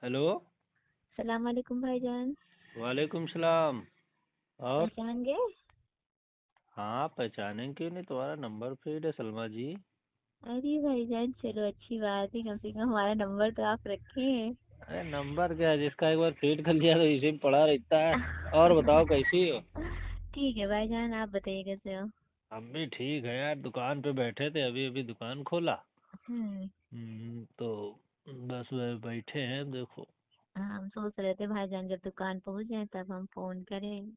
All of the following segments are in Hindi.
हेलो। सलाम वालेकुम भाईजान। वालेकुम सलाम। और पहचान गए? हाँ, पहचानें क्यों नहीं, तुम्हारा नंबर फीड है सलमा जी। अरे भाईजान, चलो अच्छी बात है, कम से कम हमारा नंबर तो आप रखे हैं। अरे नंबर क्या है, जिसका एक बार फीड कर लिया तो इसी में पड़ा रहता है। और बताओ कैसी हो। ठीक है भाईजान, आप बताइए कैसे हो। हम भी ठीक है यार, दुकान पे बैठे थे, अभी अभी दुकान खोला। हम्म। तो बस वह बैठे हैं देखो। हाँ, हम सोच रहे थे भाईजान जब दुकान पहुंच जाए तब हम फोन करें।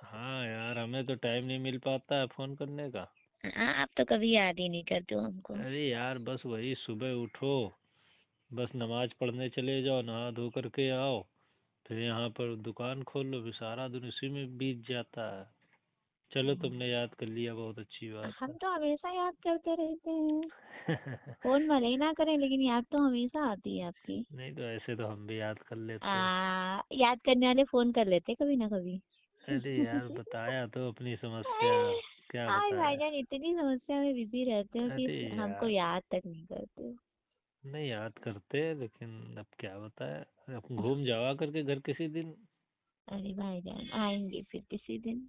हाँ यार, हमें तो टाइम नहीं मिल पाता है फोन करने का। हाँ, आप तो कभी याद ही नहीं करते हो हमको। अरे यार बस वही, सुबह उठो, बस नमाज पढ़ने चले जाओ, नहा धो करके आओ, फिर यहाँ पर दुकान खोल लो, फिर सारा दिन उसी में बीत जाता है। चलो तुमने याद कर लिया, बहुत अच्छी बात हम तो हमेशा याद करते रहते हैं। है। फोन भले ही ना करें लेकिन याद तो हमेशा आती है आपकी। नहीं तो ऐसे तो हम भी याद कर लेते हैं। याद करने वाले फोन कर लेते कभी ना कभी। अरे यार बताया तो अपनी समस्या, क्या आज बताया। भाईजान इतनी समस्या में बिजी रहते हो कि अरे हमको यार, याद तक नहीं करते हो। नहीं याद करते, लेकिन अब क्या बताया, अब घूम जावा करके घर किसी दिन। अरे भाईजान, आएंगे फिर किसी दिन।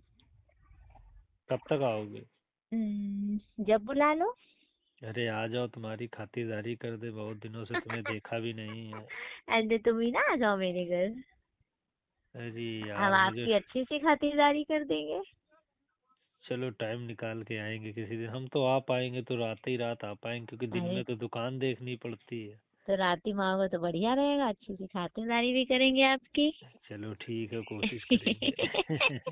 कब तक आओगे। जब बुला लो। अरे आ जाओ, तुम्हारी खातिरदारी कर दे, बहुत दिनों से तुम्हें देखा भी नहीं है। अरे तुम ही ना आ जाओ मेरे घर। अरे हम यार मुझे, आपकी अच्छी सी खातिरदारी कर देंगे। चलो टाइम निकाल के आएंगे किसी दिन। हम तो आ पाएंगे तो रात ही रात आ पाएंगे, क्योंकि दिन अरे में तो दुकान देखनी पड़ती है। तो रात ही मांगो तो बढ़िया रहेगा, अच्छी सी खातिरदारी भी करेंगे आपकी। चलो ठीक है, कोशिश करेंगे।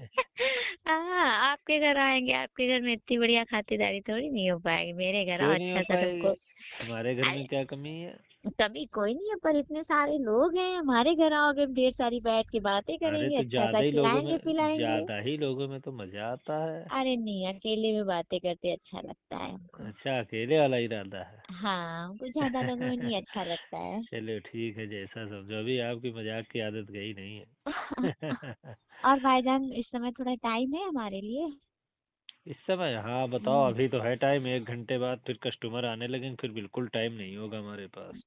हाँ, आपके घर आएंगे, आपके घर में इतनी बढ़िया खातिरदारी थोड़ी नहीं हो पाएगी, मेरे घर आओ क्यों नहीं हो अच्छा सा तुमको। पाएगी, हमारे घर में क्या कमी है। कभी कोई नहीं है, पर इतने सारे लोग हैं, हमारे घर आओगे ढेर सारी बैठ के बातें अरे करेंगे, तो अच्छा सा खिलाएंगे पिलाएंगे। ज्यादा ही लोगों में तो मजा आता है। अरे नहीं, अकेले में बातें करते अच्छा लगता है हमको। अच्छा, अकेले वाला इरादा हाँ, हमको ज्यादा लोगों में है। नहीं अच्छा लगता है। चलो ठीक है, जैसा समझो, अभी आपकी मजाक की आदत गई नहीं है। और भाईजान, इस समय थोड़ा टाइम है हमारे लिए? इस समय हाँ बताओ, अभी तो है टाइम, 1 घंटे बाद फिर कस्टमर आने लगेंगे, फिर बिल्कुल टाइम नहीं होगा हमारे पास।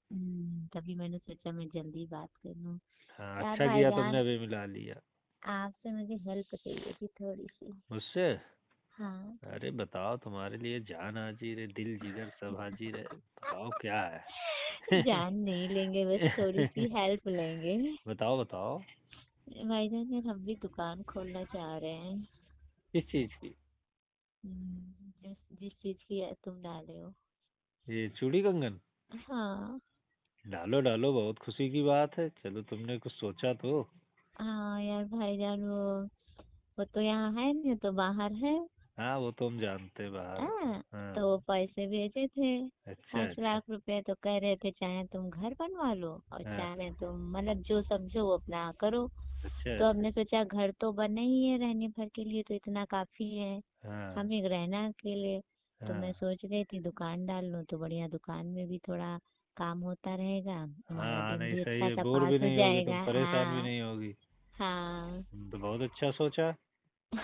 तभी मैंने सोचा मैं जल्दी बात कर लूँ। हाँ यार अच्छा किया तुमने भाईजान, अभी मिला लिया। आपसे मुझे हेल्प चाहिए थी थोड़ी सी। मुझसे? हाँ। अरे बताओ, तुम्हारे लिए जान हाजिर है, दिल जिगर सब हाजिर है, बताओ क्या है। जान नहीं लेंगे, बस थोड़ी सी हेल्प लेंगे। बताओ बताओ। भाईजान यार, हम भी दुकान खोलना चाह रहे हैं। किस चीज़ की। जिस जिस चीज की तुम डाले हो। ये चूड़ी कंगन। हाँ। डालो डालो, बहुत खुशी की बात है, चलो तुमने कुछ सोचा तो। हाँ यार भाईजान, वो तो यहाँ है नहीं, तो बाहर है। हाँ वो तो हम जानते हैं बाहर। हाँ। हाँ। तो वो पैसे भेजे थे, अच्छा 5 लाख अच्छा। रुपए, तो कह रहे थे चाहे तुम घर बनवा लो और हाँ। चाहे तुम मतलब जो समझो वो अपना करो। अच्छा तो अच्छा। हमने सोचा घर तो बने ही है रहने भर के लिए, तो इतना काफी है हाँ हमें रहना अकेले। तो मैं हाँ। सोच रही थी दुकान डाल लूं, तो बढ़िया दुकान में भी थोड़ा काम होता रहेगा, हाँ हमारा हाँ, दिन नहीं भी सही अच्छा है, सा बोर पास भी हो नहीं होगी तुम, जाएगा। परेशान भी हाँ। नहीं होगी। हाँ। तो बहुत अच्छा सोचा। तो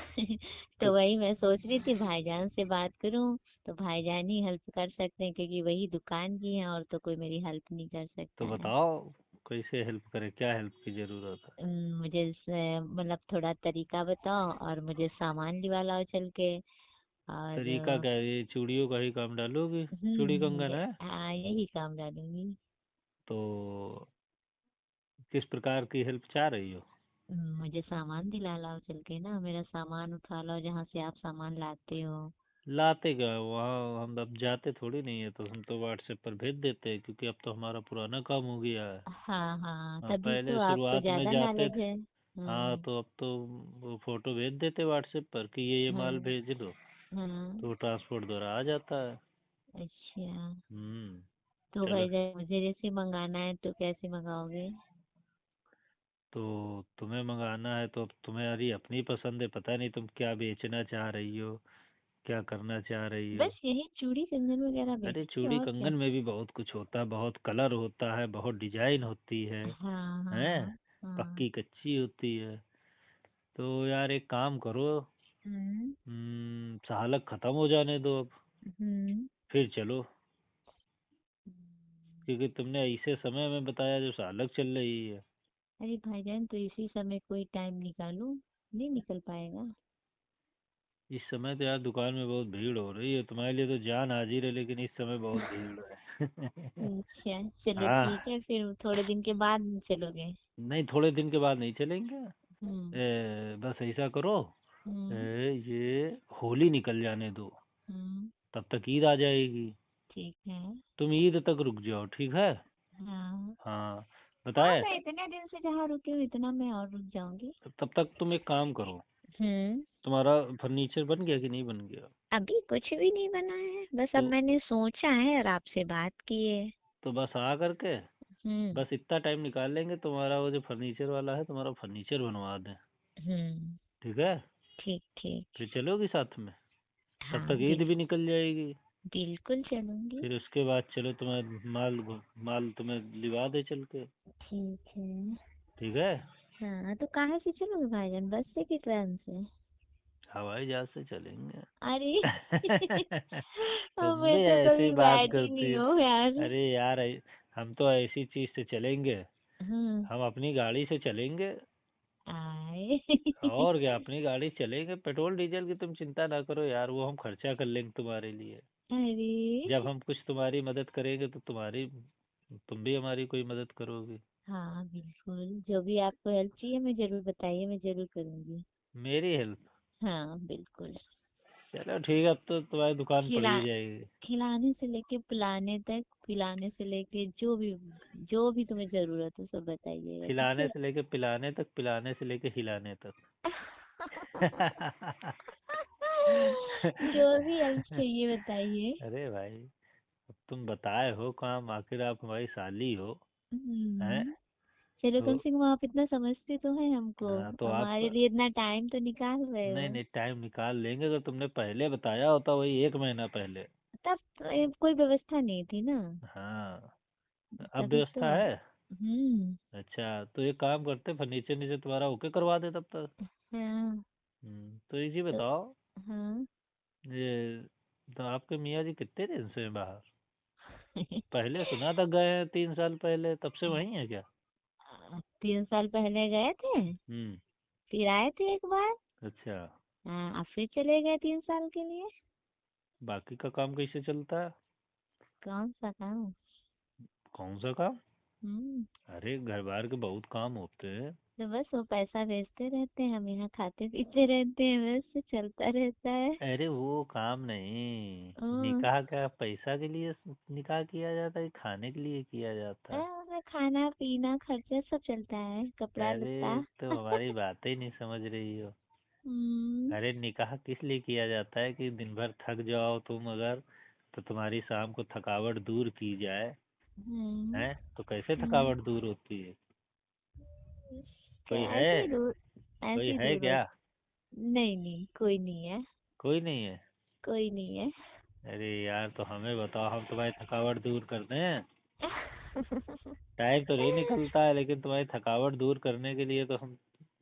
तो वही मैं सोच रही थी भाईजान से बात करूं, तो भाईजान ही हेल्प कर सकते हैं क्योंकि वही दुकान की है, और तो कोई मेरी हेल्प नहीं कर सकता तो है। बताओ कैसे हेल्प करे, क्या हेल्प की जरूरत है। मुझे मतलब थोड़ा तरीका बताओ, और मुझे सामान दिवा लाओ चल के। और तरीका क्या है, ये चूड़ियों का ही काम डालोगी, चूड़ी कंगन है। हाँ, यही काम डालूंगी। तो किस प्रकार की हेल्प चाह रही हो। मुझे सामान दिला लाओ चल के ना, मेरा सामान उठा लाओ जहाँ से आप सामान लाते हो। लाते क्या है, वहाँ हम अब जाते थोड़ी नहीं है, तो हम तो व्हाट्सएप पर भेज देते हैं, क्योंकि अब तो हमारा पुराना काम हो गया है। हाँ हाँ, हाँ तभी पहले तो आपको शुरुआत में ज्यादा जाते नॉलेज थे। है। हाँ हाँ। तो अब तो वो फोटो भेज देते व्हाट्सएप पर कि ये माल हाँ। भेज दो, हाँ। तो ट्रांसपोर्ट द्वारा आ जाता है। अच्छा। हम्म। तो चलो, भाई जब मुझे जैसे मंगाना है तो कैसे मंगाओगे? तो तुम्हें मंगाना है तो अब तुम्हारी अपनी पसंद है, पता नहीं तुम क्या बेचना चाह रही हो, क्या करना चाह रही हो। बस यही चूड़ी कंगन वगैरह अरे बेचेंगे, चूड़ी और क्या। कंगन में भी बहुत कुछ होता है, बहुत कलर होता है, बहुत डिजाइन होती है। हाँ हैं, हाँ हाँ। पक्की कच्ची होती है। तो यार एक काम करो, हम्म। सालक खत्म हो जाने दो अब, हम्म। फिर चलो। क्योंकि तुमने ऐसे समय में बताया जो अलग चल रही है। अरे भाईजान तो इसी समय कोई टाइम निकालो, नहीं निकल पाएगा? इस समय तो यार दुकान में बहुत भीड़ हो रही है, तुम्हारे लिए तो जान हाजिर है, लेकिन इस समय बहुत भीड़ है। अच्छा चलो हाँ। ठीक है, फिर थोड़े दिन के बाद चलोगे? नहीं, थोड़े दिन के बाद नहीं चलेंगे। हम्म। बस ऐसा करो, हम्म। ये होली निकल जाने दो, हम्म। तब तक ईद आ जाएगी। ठीक है। तुम ईद तक रुक जाओ, ठीक है। हाँ। हाँ, हाँ बताए। मैं इतने दिन से जहाँ रुकी हूँ इतना मैं और रुक जाऊंगी। तब तक तुम एक काम करो, हम्म। तुम्हारा फर्नीचर बन गया कि नहीं बन गया? अभी कुछ भी नहीं बना है, बस अब तो मैंने सोचा है और आपसे बात की है। तो बस आ करके, हम्म। बस इतना टाइम निकाल लेंगे, तुम्हारा वो जो फर्नीचर वाला है, तुम्हारा फर्नीचर बनवा दें। हम्म। ठीक है। ठीक ठीक। फिर चलोगी साथ में, तब हाँ तक ईद भी निकल जाएगी। बिल्कुल चलूंगी। फिर उसके बाद चलो, तुम्हें माल तुम्हें लिवा दे चल के। ठीक है। ठीक है। हाँ तो कहाँ से चलोगे भाईजान, बस से कि ट्रेन से? हवाई जहाज से चलेंगे। अरे तुम मैं भी तो ऐसी कभी बात बैठी करती नहीं है। हूँ यार। अरे यार, हम तो ऐसी चीज से चलेंगे, हम्म। हम अपनी गाड़ी से चलेंगे। आए और क्या, अपनी गाड़ी से चलेंगे, पेट्रोल डीजल की तुम चिंता ना करो यार, वो हम खर्चा कर लेंगे तुम्हारे लिए। जब अरे हम कुछ तुम्हारी मदद करेंगे तो तुम भी हमारी कोई मदद करोगी। हाँ बिल्कुल, जो भी आपको हेल्प चाहिए मैं जरूर बताइए, मैं जरूर करूँगी। मेरी हेल्प? हाँ बिल्कुल। चलो ठीक है, अब तो तुम्हारी दुकान पड़ खिला ही जाएगी। खिलाने से लेके पिलाने तक, पिलाने से लेके जो भी तुम्हें जरूरत हो सब बताइएगा, ठीक खिलाने है? से लेके पिलाने तक, पिलाने से लेके हिलाने तक। जो भी हेल्प चाहिए बताइए। अरे भाई, अब तुम बताए हो काम, आखिर आप हमारी साली हो। हैं? हम्म। चलो कम तो से कम आप इतना समझते तो है हमको, हाँ, तो आप, हमारे लिए इतना टाइम तो निकाल रहे नहीं हो। नहीं, टाइम निकाल लेंगे, तो तुमने पहले बताया होता, वही 1 महीना पहले। तब तो कोई व्यवस्था नहीं थी ना, हाँ, अब तभी तो। व्यवस्था है। हम्म। अच्छा, तो एक काम करते, फर्नीचर नीचे तुम्हारा ओके करवा दे तब तक। हाँ। तो ये जी तो बताओ, हाँ ये तो आपके मियाँ जी कितने दिन से हैं बाहर? पहले सुना था गए हैं 3 साल पहले, तब से वहीं है क्या? 3 साल पहले गए थे, हम्म। फिर आए थे एक बार। अच्छा। हाँ अब फिर चले गए 3 साल के लिए। बाकी का काम कैसे चलता है? कौन सा काम? कौन सा काम? हम्म। अरे घर बार के बहुत काम होते हैं। तो बस वो पैसा भेजते रहते हैं, हम यहाँ खाते पीते रहते हैं, बस चलता रहता है। अरे वो काम नहीं, ओ, निकाह का पैसा के लिए निकाह किया जाता है, खाने के लिए किया जाता है? मतलब खाना पीना खर्चा सब चलता है, कपड़ा लत्ता। अरे तो हमारी बातें ही नहीं समझ रही हो। हम्म। अरे निकाह किस लिए किया जाता है कि दिन भर थक जाओ तुम अगर, तो तुम्हारी शाम को थकावट दूर की जाए। हम्म। हैं? तो कैसे हम्म। थकावट दूर होती है? क्या कोई है? ऐसे ही दूर, कोई ऐसे ही है दूर हो। क्या? नहीं नहीं कोई नहीं है, कोई नहीं है? कोई नहीं है। अरे यार, तो हमें बताओ, हम तुम्हारी थकावट दूर कर दें? टाइम तो नहीं निकलता है, लेकिन तुम्हारी थकावट दूर करने के लिए तो हम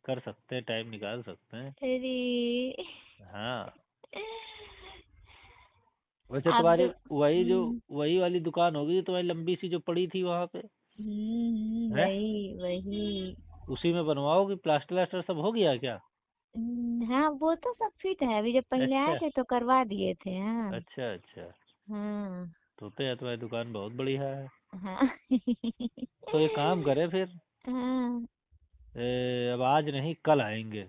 कर सकते हैं, टाइम निकाल सकते हैं। अरे हाँ। वैसे आप तुम्हारी जो वही वाली दुकान होगी, जो तुम्हारी लंबी सी जो पड़ी थी वहां पे। है? वही वही। उसी में बनवाओगी? प्लास्टर व्लास्टर सब हो गया क्या? हाँ वो तो सब फिट है, अभी जब पहले आए अच्छा थे तो करवा दिए थे। हाँ। अच्छा। अच्छा, हाँ। तो यार तुम्हारी दुकान बहुत बढ़िया है। हाँ तो एक काम करें फिर, हाँ अब आज नहीं, कल आएंगे।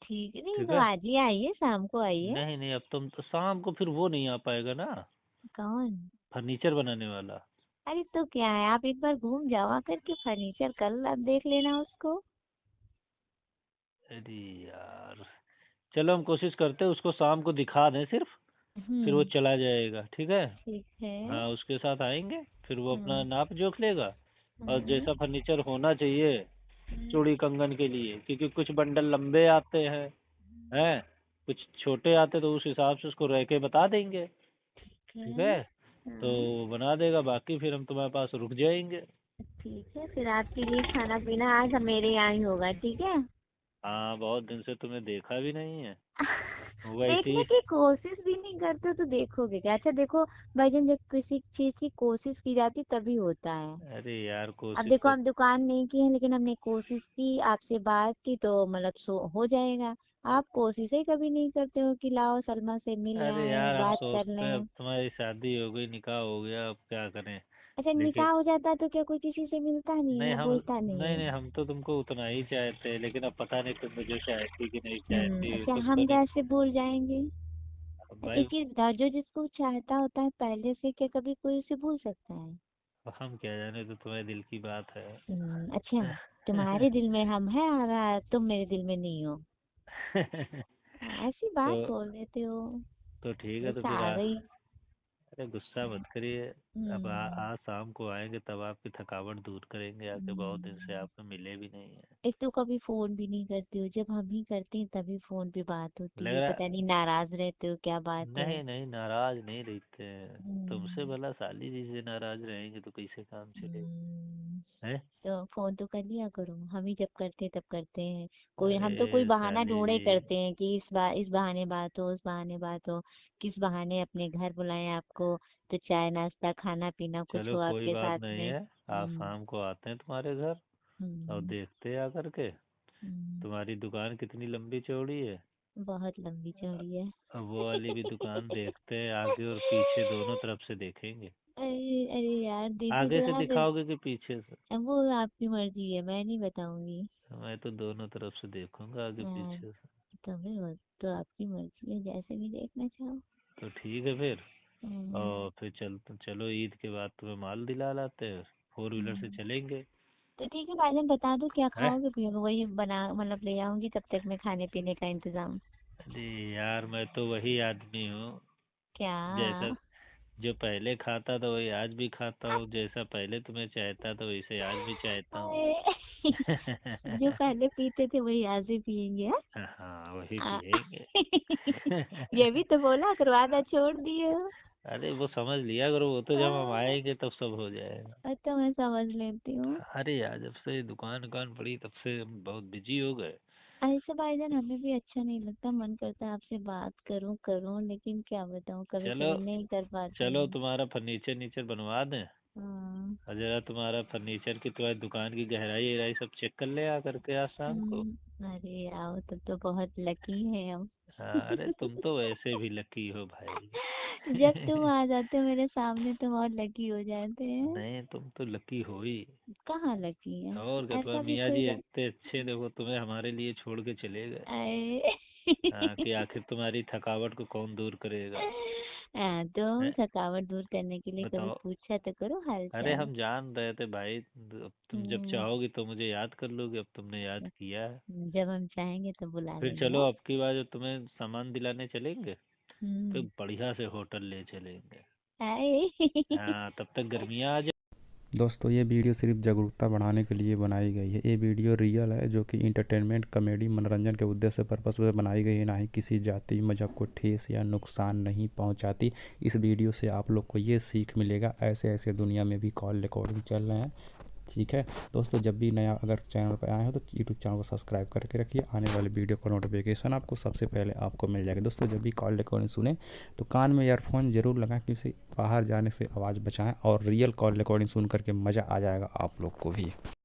ठीक है, नहीं ठीक तो है। आज ही आइए, शाम को आइए। नहीं नहीं, अब तुम तो शाम को फिर वो नहीं आ पाएगा ना, कौन? फर्नीचर बनाने वाला। अरे तो क्या है, आप एक बार घूम जाओ आकर के, फर्नीचर कल आप देख लेना उसको। अरे यार, चलो हम कोशिश करते हैं उसको शाम को दिखा दें सिर्फ, फिर वो हम्म। चला जाएगा, ठीक है। ठीक है। हाँ, उसके साथ आएंगे, फिर वो अपना हाँ। नाप जोख लेगा, और हाँ। जैसा फर्नीचर होना चाहिए हम्म। चूड़ी कंगन के लिए, क्योंकि कुछ बंडल लंबे आते हैं, कुछ छोटे आते, तो उस हिसाब से उसको रह के बता देंगे। ठीक ठीक है। है। तो हाँ वो बना देगा, बाकी फिर हम तुम्हारे पास रुक जाएंगे। ठीक है, फिर आपके लिए खाना पीना आज मेरे यहाँ ही होगा, ठीक है? हाँ, बहुत दिन से तुम्हें देखा भी नहीं है। वैसी। देखने की कोशिश भी नहीं करते तो देखोगे क्या? अच्छा देखो भाईजान, जब किसी चीज की कोशिश की जाती तभी होता है। अरे यार अब कोशिश देखो तो। हम दुकान नहीं की है लेकिन हमने कोशिश की, आपसे बात की तो मतलब सो हो जाएगा। आप कोशिश ही कभी नहीं करते हो कि लाओ सलमा से मिल अरे आए, यार हम बात कर सोचते हैं अब लें। तुम्हारी शादी हो गई, निकाह हो गया, अब क्या करें। अच्छा लेकिन निकाह हो जाता तो क्या कोई किसी से मिलता नहीं नहीं या हम, बोलता नहीं नहीं है? नहीं हम तो तुमको उतना ही चाहते हैं, लेकिन अब पता नहीं तुम मुझे चाहती कि नहीं चाहती, अच्छा तुम तो हम नहीं। कैसे भूल जाएंगे? भाई एक चीज बताओ, जो जिसको चाहता होता है पहले से, क्या कभी कोई उसे भूल सकता है? हम क्या जाने, तो तुम्हारे दिल की बात है। अच्छा, तुम्हारे दिल में हम है और तुम मेरे दिल में नहीं हो। ऐसी बात तो बोल देते हो। तो ठीक है, तो गुस्सा फिर आ गई। अरे गुस्सा मत करिए। अब हम्म। आज शाम को आएंगे तब आपकी थकावट दूर करेंगे, आके बहुत दिन से हम्म। आपसे मिले भी नहीं है। एक तो कभी फोन भी नहीं करते हो, जब हम ही करते हैं तभी फोन पे बात होती लग है, रहा, पता नहीं नाराज रहते हो क्या बात है। नहीं नहीं नाराज नहीं रहते हैं। तुमसे हम्म। भला साली जी से नाराज रहेंगे तो कैसे काम चलेगा। हम्म। है। तो फोन तो कर लिया करो, हम ही जब करते हैं तब करते हैं। कोई अरे हम तो कोई बहाना साली ढूंढे जी, करते हैं कि इस बहाने बात हो, उस बहाने बात हो, किस बहाने अपने घर बुलाएं आपको, तो चाय नाश्ता खाना पीना कुछ चलो हो कोई आपके बात साथ नहीं में। है। आज हम्म। शाम को आते हैं तुम्हारे घर और हम्म। देखते हैं आकर के। हम्म। तुम्हारी दुकान कितनी लंबी चौड़ी है। बहुत लंबी चौड़ी है। अब वो वाली भी दुकान देखते हैं, आगे और पीछे दोनों तरफ से देखेंगे। अरे अरे यार देखो आगे तो से आप। दिखाओगे कि पीछे से। अब वो आपकी मर्जी है, मैं नहीं बताऊंगी। मैं तो दोनों तरफ से देखूंगा, आगे हाँ, पीछे से। तो आपकी मर्जी है, जैसे भी देखना चाहो। तो ठीक है फिर। हम्म। और फिर चलो ईद के बाद तुम्हें माल दिला लाते हैं, 4 व्हीलर से हम्म। चलेंगे। तो ठीक है भाईजान, बता दो क्या है। खाओगे पियोगे, वही बना मतलब ले आऊंगी, तब तक मैं खाने पीने का इंतजाम। अरे यार मैं तो वही आदमी हूँ, जैसा क्या? जो पहले खाता था वही आज भी खाता हूँ, जैसा पहले तुम्हें चाहता था वैसे आज भी चाहता हूँ। अरे, जो पहले पीते थे वही आज भी पियेंगे, हाँ? हाँ वही आ- पियेंगे। ये भी तो बोला करो, आधा छोड़ दिए हो। अरे वो समझ लिया करो, वो तो जब हम हाँ, आएंगे तब सब हो जाएगा। तो मैं समझ लेती हूँ। अरे यार जब से दुकान दुकान पड़ी तब से हम बहुत बिजी हो गए। ऐसे भाईजान हमें भी अच्छा नहीं लगता, मन करता है आपसे बात करूं करूं, लेकिन क्या बताऊं, कभी चलो, कभी नहीं कर पाती चलो हूँ। तुम्हारा फर्नीचर नीचर बनवा दें। हाँ। और जरा तुम्हारा फर्नीचर की, तुम्हारी दुकान की गहराई वहराई सब चेक कर ले आकर के आज शाम को। अरे आओ, तब तो बहुत लकी है हम। हाँ, अरे तुम तो वैसे भी लकी हो भाई। जब तुम आ जाते हो मेरे सामने तुम और लकी हो जाते हैं। नहीं तुम तो लकी हो ही। कहाँ लकी है? और क्या, तुम्हारे ऐसा भी मियाँ कोई जी बात। इतने अच्छे, देखो तुम्हें हमारे लिए छोड़ के चले गए। अरे हाँ कि आखिर तुम्हारी थकावट को कौन दूर करेगा। हाँ, तो हैं। थकावट दूर करने के लिए कभी बताओ। पूछा तो करो हाल अरे चाल। हम जान रहे थे भाई, अब तुम जब हम्म। चाहोगी तो मुझे याद कर लोगे, अब तुमने याद किया है। जब हम चाहेंगे तो बुला फिर लेंगे, चलो हाँ? अब की बार जो तुम्हें सामान दिलाने चलेंगे तो हम्म। बढ़िया से होटल ले चलेंगे। हाय। हाँ तब तक गर्मियाँ आ जाए। दोस्तों ये वीडियो सिर्फ जागरूकता बढ़ाने के लिए बनाई गई है। ये वीडियो रियल है, जो कि इंटरटेनमेंट कॉमेडी मनोरंजन के उद्देश्य पर्पस से बनाई गई है, ना ही किसी जाति मजहब को ठेस या नुकसान नहीं पहुंचाती। इस वीडियो से आप लोग को ये सीख मिलेगा, ऐसे ऐसे दुनिया में भी कॉल रिकॉर्डिंग चल रहे हैं। ठीक है दोस्तों, जब भी नया अगर चैनल पर आए हो तो यूट्यूब चैनल को सब्सक्राइब करके रखिए, आने वाले वीडियो का नोटिफिकेशन आपको सबसे पहले आपको मिल जाएगा। दोस्तों जब भी कॉल रिकॉर्डिंग सुने तो कान में ईयरफोन ज़रूर लगाएं, क्योंकि बाहर जाने से आवाज़ बचाएं, और रियल कॉल रिकॉर्डिंग सुन करके मज़ा आ जाएगा आप लोग को भी।